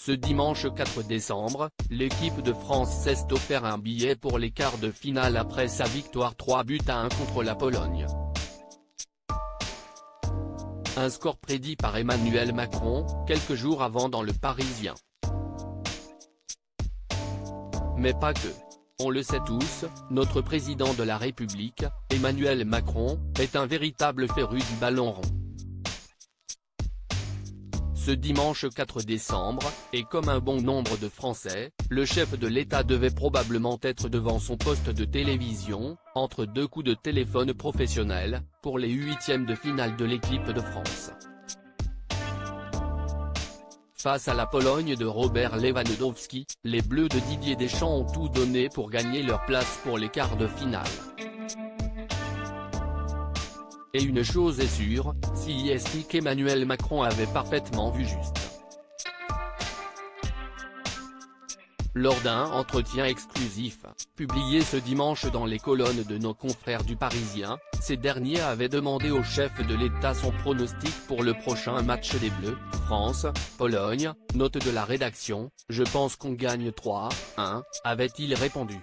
Ce dimanche 4 décembre, l'équipe de France s'est offert un billet pour les quarts de finale après sa victoire 3-1 contre la Pologne. Un score prédit par Emmanuel Macron, quelques jours avant dans Le Parisien. Mais pas que. On le sait tous, notre président de la République, Emmanuel Macron, est un véritable féru du ballon rond. Ce dimanche 4 décembre, et comme un bon nombre de Français, le chef de l'État devait probablement être devant son poste de télévision, entre deux coups de téléphone professionnels, pour les huitièmes de finale de l'équipe de France. Face à la Pologne de Robert Lewandowski, les Bleus de Didier Deschamps ont tout donné pour gagner leur place pour les quarts de finale. Et une chose est sûre, CIST qu'Emmanuel Macron avait parfaitement vu juste. Lors d'un entretien exclusif, publié ce dimanche dans les colonnes de nos confrères du Parisien, ces derniers avaient demandé au chef de l'État son pronostic pour le prochain match des Bleus, France-Pologne, note de la rédaction, « Je pense qu'on gagne 3-1 », avait-il répondu.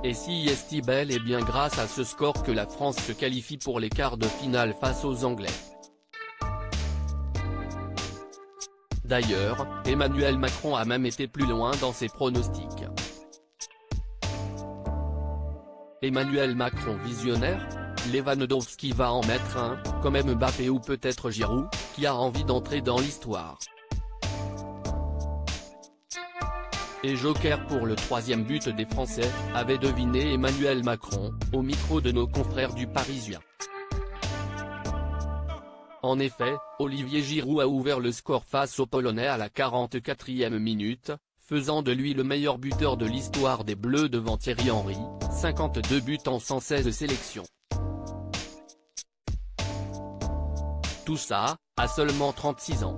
Et si est bel et bien grâce à ce score que la France se qualifie pour les quarts de finale face aux Anglais. D'ailleurs, Emmanuel Macron a même été plus loin dans ses pronostics. Emmanuel Macron visionnaire? Lewandowski va en mettre un, comme Mbappé ou peut-être Giroud, qui a envie d'entrer dans l'histoire. Et joker pour le troisième but des Français, avait deviné Emmanuel Macron, au micro de nos confrères du Parisien. En effet, Olivier Giroud a ouvert le score face aux Polonais à la 44e minute, faisant de lui le meilleur buteur de l'histoire des Bleus devant Thierry Henry, 52 buts en 116 sélections. Tout ça, à seulement 36 ans.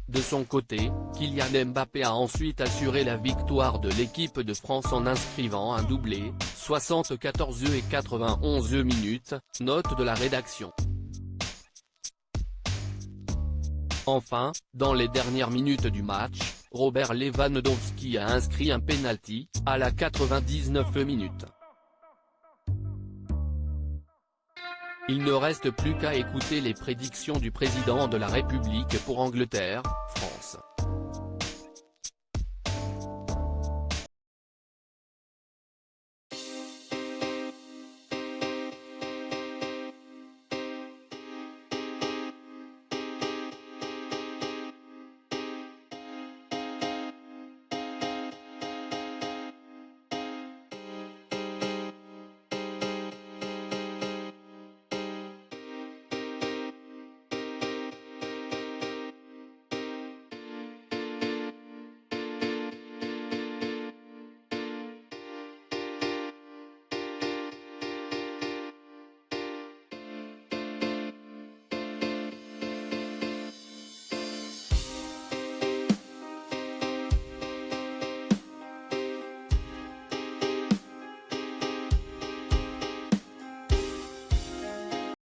De son côté, Kylian Mbappé a ensuite assuré la victoire de l'équipe de France en inscrivant un doublé, 74 et 91 minutes, note de la rédaction. Enfin, dans les dernières minutes du match, Robert Lewandowski a inscrit un penalty, à la 99 minutes. Il ne reste plus qu'à écouter les prédictions du président de la République pour Angleterre, France.